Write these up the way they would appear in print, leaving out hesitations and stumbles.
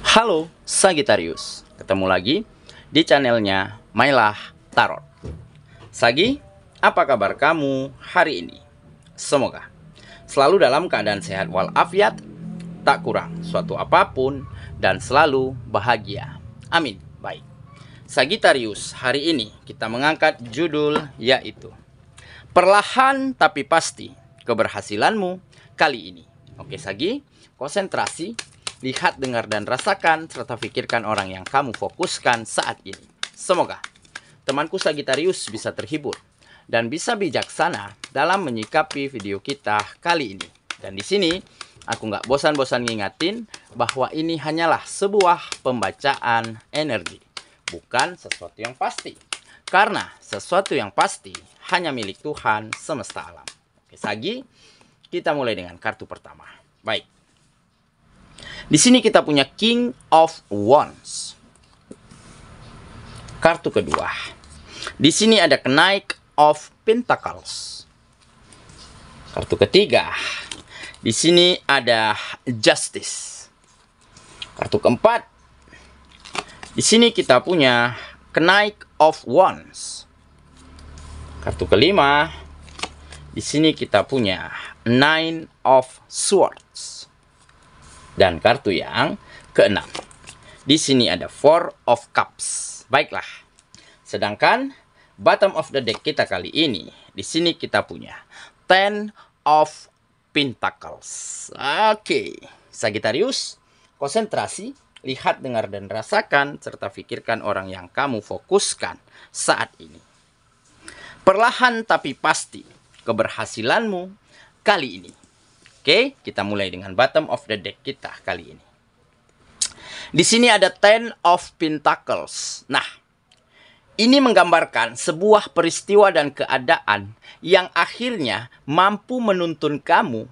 Halo Sagittarius, ketemu lagi di channelnya Mailah Tarot. Sagi, apa kabar kamu hari ini? Semoga selalu dalam keadaan sehat walafiat, tak kurang suatu apapun, dan selalu bahagia. Amin. Baik, Sagittarius, hari ini kita mengangkat judul yaitu Perlahan tapi pasti keberhasilanmu kali ini. Oke Sagi, konsentrasi, lihat, dengar, dan rasakan, serta pikirkan orang yang kamu fokuskan saat ini. Semoga temanku Sagittarius bisa terhibur dan bisa bijaksana dalam menyikapi video kita kali ini. Dan di sini aku nggak bosan-bosan ngingatin bahwa ini hanyalah sebuah pembacaan energi, bukan sesuatu yang pasti. Karena sesuatu yang pasti hanya milik Tuhan semesta alam. Oke Sagi, kita mulai dengan kartu pertama. Baik. Di sini kita punya King of Wands. Kartu kedua. Di sini ada Knight of Pentacles. Kartu ketiga. Di sini ada Justice. Kartu keempat. Di sini kita punya Knight of Wands. Kartu kelima. Di sini kita punya Nine of Swords. Dan kartu yang keenam. Di sini ada Four of Cups. Baiklah. Sedangkan bottom of the deck kita kali ini, di sini kita punya Ten of Pentacles. Oke, Sagittarius, konsentrasi, lihat, dengar, dan rasakan, serta pikirkan orang yang kamu fokuskan saat ini. Perlahan tapi pasti keberhasilanmu kali ini. Oke, kita mulai dengan bottom of the deck kita kali ini. Di sini ada Ten of Pentacles. Nah, ini menggambarkan sebuah peristiwa dan keadaan yang akhirnya mampu menuntun kamu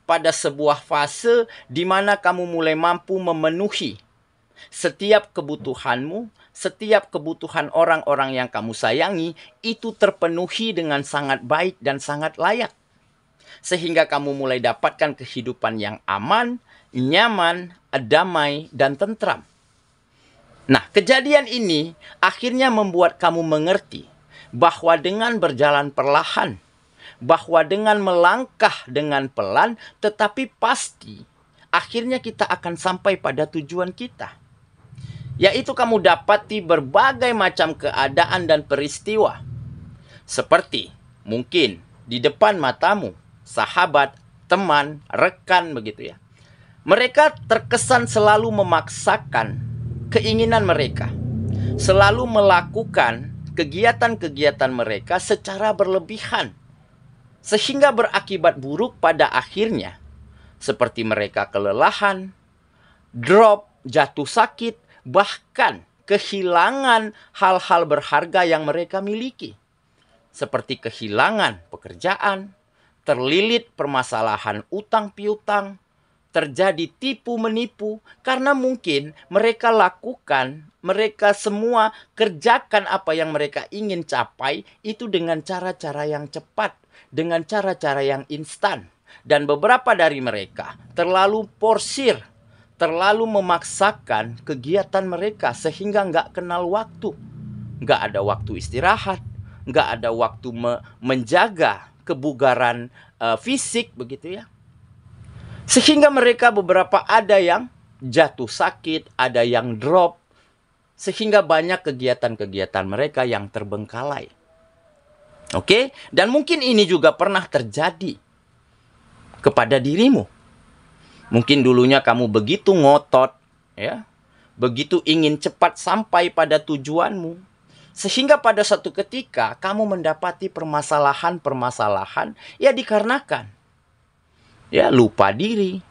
pada sebuah fase di mana kamu mulai mampu memenuhi setiap kebutuhanmu, setiap kebutuhan orang-orang yang kamu sayangi, itu terpenuhi dengan sangat baik dan sangat layak. Sehingga kamu mulai dapatkan kehidupan yang aman, nyaman, damai, dan tentram. Nah, kejadian ini akhirnya membuat kamu mengerti bahwa dengan berjalan perlahan, bahwa dengan melangkah dengan pelan, tetapi pasti akhirnya kita akan sampai pada tujuan kita. Yaitu kamu dapati berbagai macam keadaan dan peristiwa. Seperti mungkin di depan matamu, sahabat, teman, rekan, begitu ya. Mereka terkesan selalu memaksakan keinginan mereka. Selalu melakukan kegiatan-kegiatan mereka secara berlebihan. Sehingga berakibat buruk pada akhirnya. Seperti mereka kelelahan, drop, jatuh sakit, bahkan kehilangan hal-hal berharga yang mereka miliki. Seperti kehilangan pekerjaan, terlilit permasalahan utang piutang, terjadi tipu menipu, karena mungkin mereka lakukan, mereka semua kerjakan apa yang mereka ingin capai itu dengan cara-cara yang cepat, dengan cara-cara yang instan. Dan beberapa dari mereka terlalu porsir, terlalu memaksakan kegiatan mereka sehingga nggak kenal waktu. Nggak ada waktu istirahat, nggak ada waktu menjaga kebugaran fisik, begitu ya. Sehingga mereka beberapa ada yang jatuh sakit, ada yang drop. Sehingga banyak kegiatan-kegiatan mereka yang terbengkalai. Oke? Dan mungkin ini juga pernah terjadi kepada dirimu. Mungkin dulunya kamu begitu ngotot, ya, begitu ingin cepat sampai pada tujuanmu. Sehingga pada suatu ketika kamu mendapati permasalahan-permasalahan ya dikarenakan ya lupa diri,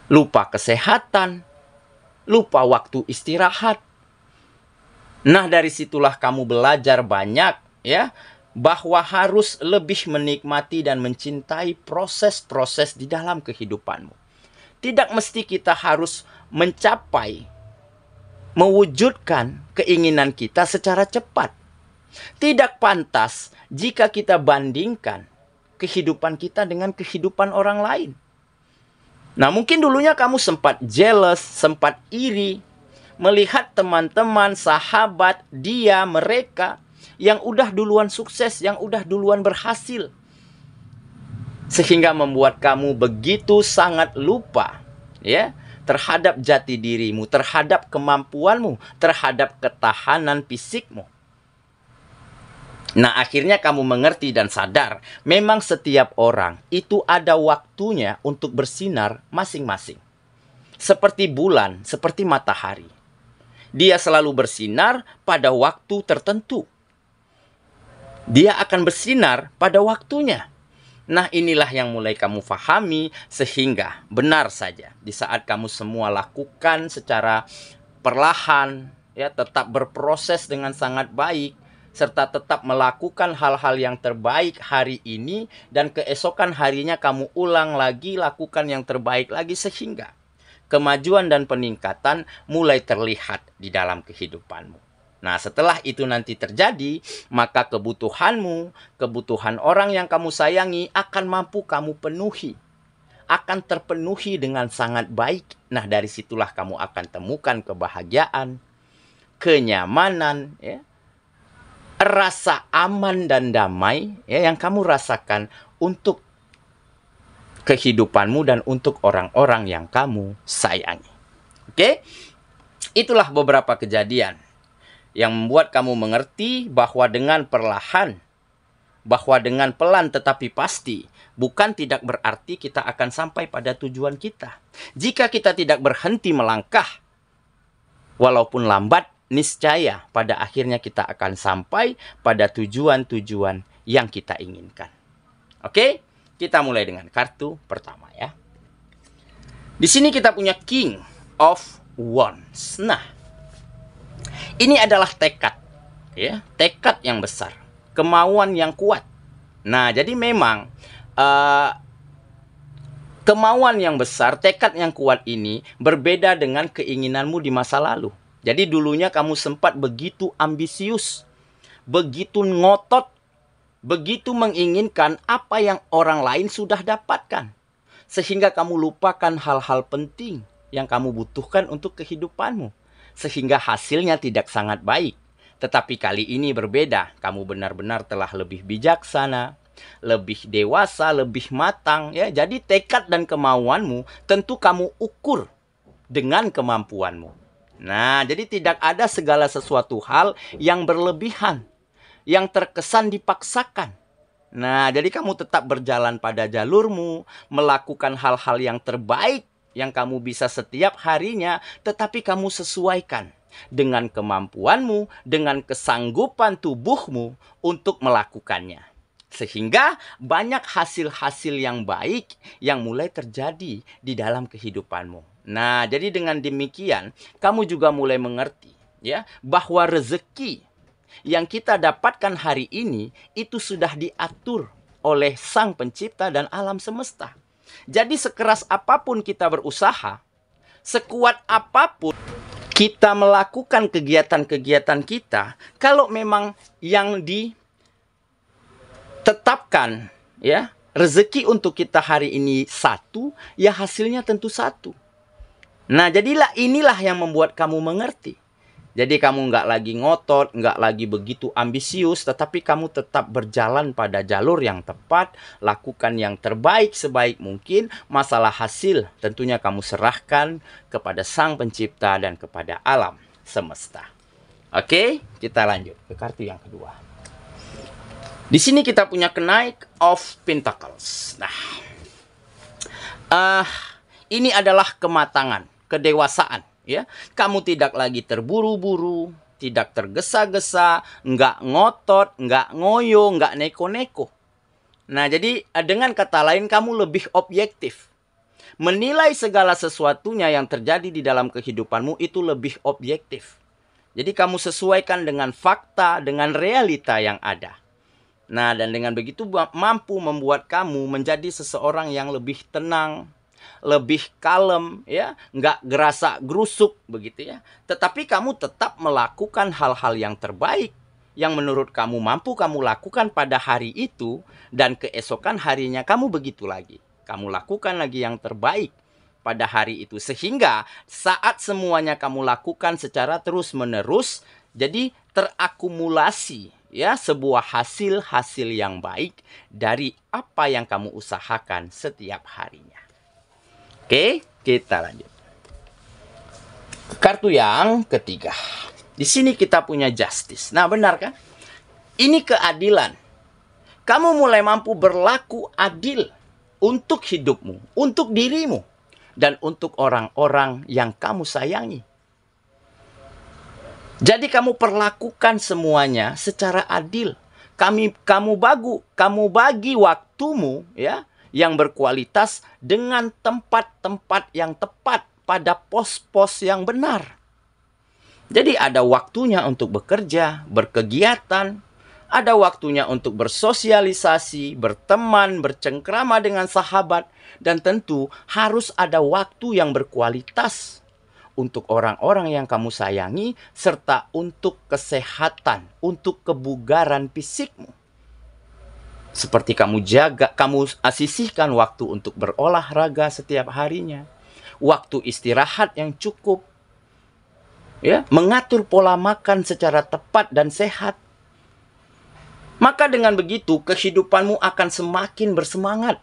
lupa kesehatan, lupa waktu istirahat. Nah, dari situlah kamu belajar banyak ya bahwa harus lebih menikmati dan mencintai proses-proses di dalam kehidupanmu. Tidak mesti kita harus mencapai, mewujudkan keinginan kita secara cepat. Tidak pantas jika kita bandingkan kehidupan kita dengan kehidupan orang lain. Nah, mungkin dulunya kamu sempat jealous, sempat iri, melihat teman-teman, sahabat, mereka yang udah duluan sukses, yang udah duluan berhasil. Sehingga membuat kamu begitu sangat lupa, ya, terhadap jati dirimu, terhadap kemampuanmu, terhadap ketahanan fisikmu. Nah, akhirnya kamu mengerti dan sadar, memang setiap orang itu ada waktunya untuk bersinar masing-masing. Seperti bulan, seperti matahari. Dia selalu bersinar pada waktu tertentu. Dia akan bersinar pada waktunya. Nah, inilah yang mulai kamu fahami, sehingga benar saja di saat kamu semua lakukan secara perlahan, ya, tetap berproses dengan sangat baik, serta tetap melakukan hal-hal yang terbaik hari ini, dan keesokan harinya kamu ulang lagi, lakukan yang terbaik lagi, sehingga kemajuan dan peningkatan mulai terlihat di dalam kehidupanmu. Nah, setelah itu nanti terjadi, maka kebutuhanmu, kebutuhan orang yang kamu sayangi akan mampu kamu penuhi. Akan terpenuhi dengan sangat baik. Nah, dari situlah kamu akan temukan kebahagiaan, kenyamanan, ya, rasa aman dan damai, ya, yang kamu rasakan untuk kehidupanmu dan untuk orang-orang yang kamu sayangi. Oke? Itulah beberapa kejadian yang membuat kamu mengerti bahwa dengan perlahan, bahwa dengan pelan tetapi pasti, bukan tidak berarti kita akan sampai pada tujuan kita. Jika kita tidak berhenti melangkah, walaupun lambat, niscaya pada akhirnya kita akan sampai pada tujuan-tujuan yang kita inginkan. Oke? Kita mulai dengan kartu pertama, ya. Di sini kita punya King of Wands. Nah, ini adalah tekad, ya, tekad yang besar, kemauan yang kuat. Nah, jadi memang kemauan yang besar, tekad yang kuat ini berbeda dengan keinginanmu di masa lalu. Jadi dulunya kamu sempat begitu ambisius, begitu ngotot, begitu menginginkan apa yang orang lain sudah dapatkan. Sehingga kamu lupakan hal-hal penting yang kamu butuhkan untuk kehidupanmu. Sehingga hasilnya tidak sangat baik. Tetapi kali ini berbeda. Kamu benar-benar telah lebih bijaksana, lebih dewasa, lebih matang, ya. Jadi tekad dan kemauanmu tentu kamu ukur dengan kemampuanmu. Nah, jadi tidak ada segala sesuatu hal yang berlebihan, yang terkesan dipaksakan. Nah, jadi kamu tetap berjalan pada jalurmu, melakukan hal-hal yang terbaik yang kamu bisa setiap harinya, tetapi kamu sesuaikan dengan kemampuanmu, dengan kesanggupan tubuhmu untuk melakukannya. Sehingga banyak hasil-hasil yang baik yang mulai terjadi di dalam kehidupanmu. Nah, jadi dengan demikian, kamu juga mulai mengerti, ya, bahwa rezeki yang kita dapatkan hari ini itu sudah diatur oleh Sang Pencipta dan alam semesta. Jadi sekeras apapun kita berusaha, sekuat apapun kita melakukan kegiatan-kegiatan kita, kalau memang yang ditetapkan, ya, rezeki untuk kita hari ini satu, ya hasilnya tentu satu. Nah, jadilah inilah yang membuat kamu mengerti. Jadi kamu nggak lagi ngotot, nggak lagi begitu ambisius, tetapi kamu tetap berjalan pada jalur yang tepat, lakukan yang terbaik sebaik mungkin. Masalah hasil tentunya kamu serahkan kepada Sang Pencipta dan kepada alam semesta. Oke, kita lanjut ke kartu yang kedua. Di sini kita punya Knight of Pentacles. Nah, ini adalah kematangan, kedewasaan, ya. Kamu tidak lagi terburu-buru, tidak tergesa-gesa, nggak ngotot, nggak ngoyo, nggak neko-neko. Nah, jadi dengan kata lain kamu lebih objektif. Menilai segala sesuatunya yang terjadi di dalam kehidupanmu itu lebih objektif. Jadi kamu sesuaikan dengan fakta, dengan realita yang ada. Nah, dan dengan begitu mampu membuat kamu menjadi seseorang yang lebih tenang, lebih kalem, ya, nggak gerasa gerusuk begitu, ya. Tetapi kamu tetap melakukan hal-hal yang terbaik yang menurut kamu mampu kamu lakukan pada hari itu, dan keesokan harinya kamu begitu lagi. Kamu lakukan lagi yang terbaik. pada hari itu. Sehingga saat semuanya kamu lakukan secara terus-menerus, jadi terakumulasi ya sebuah hasil yang baik dari apa yang kamu usahakan setiap harinya. Oke, kita lanjut. Kartu yang ketiga. Di sini kita punya justice. Nah, benar kan? Ini keadilan. Kamu mulai mampu berlaku adil untuk hidupmu, untuk dirimu, dan untuk orang-orang yang kamu sayangi. Jadi kamu perlakukan semuanya secara adil. Kamu bagi waktumu ya yang berkualitas dengan tempat-tempat yang tepat pada pos-pos yang benar. Jadi ada waktunya untuk bekerja, berkegiatan, ada waktunya untuk bersosialisasi, berteman, bercengkrama dengan sahabat, dan tentu harus ada waktu yang berkualitas untuk orang-orang yang kamu sayangi, serta untuk kesehatan, untuk kebugaran fisikmu. Seperti kamu sisihkan waktu untuk berolahraga setiap harinya, waktu istirahat yang cukup, ya, mengatur pola makan secara tepat dan sehat. Maka dengan begitu, kehidupanmu akan semakin bersemangat.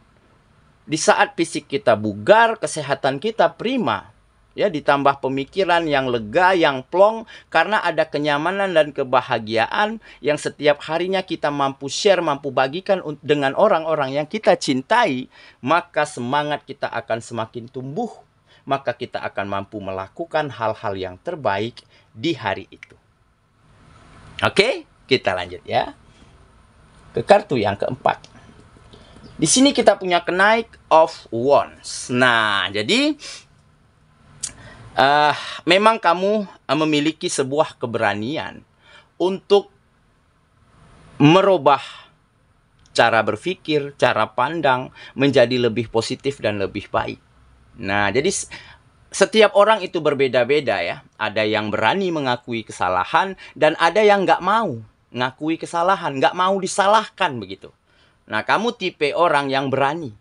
Di saat fisik kita bugar, kesehatan kita prima. Ya, ditambah pemikiran yang lega, yang plong, karena ada kenyamanan dan kebahagiaan yang setiap harinya kita mampu share, mampu bagikan dengan orang-orang yang kita cintai, maka semangat kita akan semakin tumbuh. Maka kita akan mampu melakukan hal-hal yang terbaik di hari itu. Oke, kita lanjut ya. Ke kartu yang keempat. Di sini kita punya Knight of Wands. Nah, jadi memang kamu memiliki sebuah keberanian untuk merubah cara berpikir, cara pandang menjadi lebih positif dan lebih baik. Nah, jadi setiap orang itu berbeda-beda ya. Ada yang berani mengakui kesalahan dan ada yang nggak mau ngakui kesalahan, nggak mau disalahkan begitu. Nah, kamu tipe orang yang berani.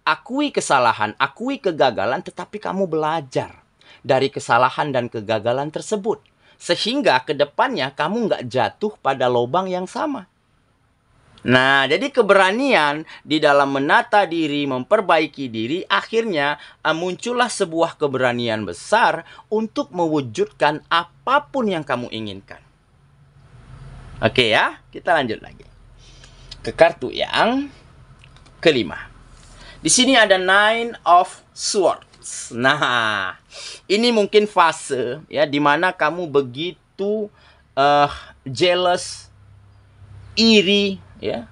Akui kesalahan, akui kegagalan, tetapi kamu belajar dari kesalahan dan kegagalan tersebut. Sehingga ke depannya kamu nggak jatuh pada lubang yang sama. Nah, jadi keberanian di dalam menata diri, memperbaiki diri, akhirnya muncullah sebuah keberanian besar untuk mewujudkan apapun yang kamu inginkan. Oke ya, kita lanjut lagi. Ke kartu yang kelima. Di sini ada Nine of Swords. Nah, ini mungkin fase ya di mana kamu begitu jealous, iri, ya,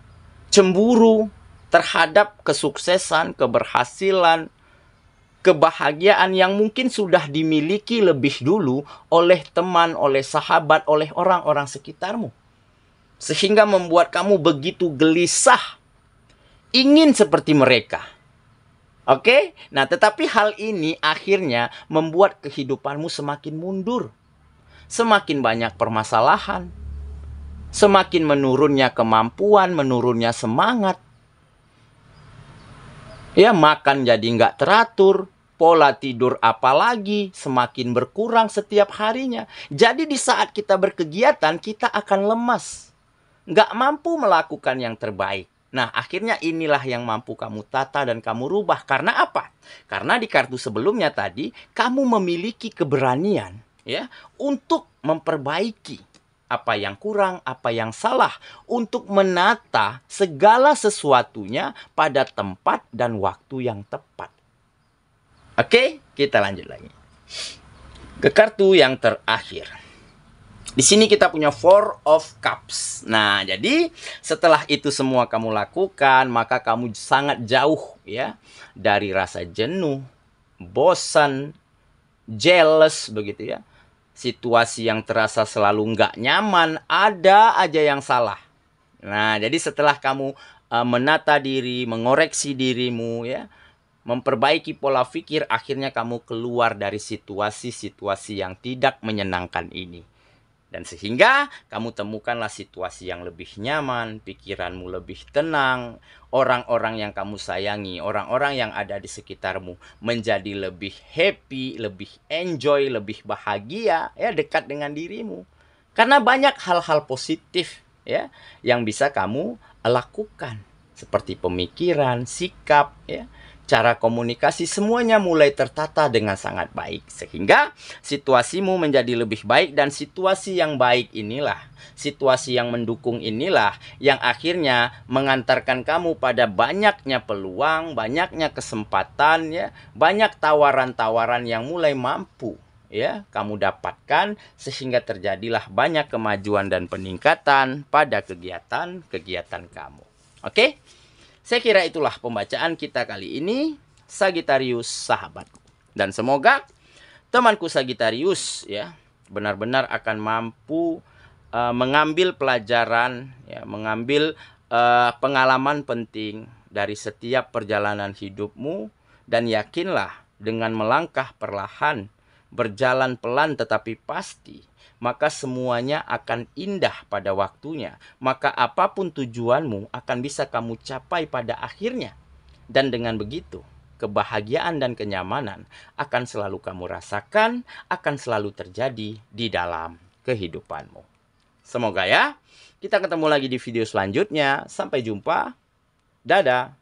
cemburu terhadap kesuksesan, keberhasilan, kebahagiaan yang mungkin sudah dimiliki lebih dulu oleh teman, oleh sahabat, oleh orang-orang sekitarmu. Sehingga membuat kamu begitu gelisah, ingin seperti mereka. Oke? Nah, tetapi hal ini akhirnya membuat kehidupanmu semakin mundur. Semakin banyak permasalahan. Semakin menurunnya kemampuan, menurunnya semangat. Ya, makan jadi nggak teratur. Pola tidur apalagi semakin berkurang setiap harinya. Jadi di saat kita berkegiatan, kita akan lemas. Nggak mampu melakukan yang terbaik. Nah, akhirnya inilah yang mampu kamu tata dan kamu rubah. Karena apa? Karena di kartu sebelumnya tadi, kamu memiliki keberanian ya untuk memperbaiki apa yang kurang, apa yang salah, untuk menata segala sesuatunya pada tempat dan waktu yang tepat. Oke, kita lanjut lagi. Ke kartu yang terakhir. Di sini kita punya Four of Cups. Nah, jadi setelah itu semua kamu lakukan, maka kamu sangat jauh ya dari rasa jenuh, bosan, jealous begitu ya. Situasi yang terasa selalu nggak nyaman, ada aja yang salah. Nah, jadi setelah kamu menata diri, mengoreksi dirimu ya, memperbaiki pola pikir, akhirnya kamu keluar dari situasi-situasi yang tidak menyenangkan ini. Dan sehingga kamu temukanlah situasi yang lebih nyaman, pikiranmu lebih tenang, orang-orang yang kamu sayangi, orang-orang yang ada di sekitarmu menjadi lebih happy, lebih enjoy, lebih bahagia, ya, dekat dengan dirimu. Karena banyak hal-hal positif, ya, yang bisa kamu lakukan, seperti pemikiran, sikap, ya, cara komunikasi, semuanya mulai tertata dengan sangat baik. Sehingga situasimu menjadi lebih baik, dan situasi yang baik inilah, situasi yang mendukung inilah yang akhirnya mengantarkan kamu pada banyaknya peluang, banyaknya kesempatan, ya, banyak tawaran-tawaran yang mulai mampu, ya, kamu dapatkan, sehingga terjadilah banyak kemajuan dan peningkatan pada kegiatan-kegiatan kamu. Oke? Saya kira itulah pembacaan kita kali ini, Sagittarius sahabatku. Dan semoga temanku Sagittarius, ya, benar-benar akan mampu mengambil pelajaran, ya, mengambil pengalaman penting dari setiap perjalanan hidupmu, dan yakinlah dengan melangkah perlahan, berjalan pelan tetapi pasti, maka semuanya akan indah pada waktunya. Maka apapun tujuanmu akan bisa kamu capai pada akhirnya. Dan dengan begitu, kebahagiaan dan kenyamanan akan selalu kamu rasakan, akan selalu terjadi di dalam kehidupanmu. Semoga, ya, kita ketemu lagi di video selanjutnya. Sampai jumpa. Dadah.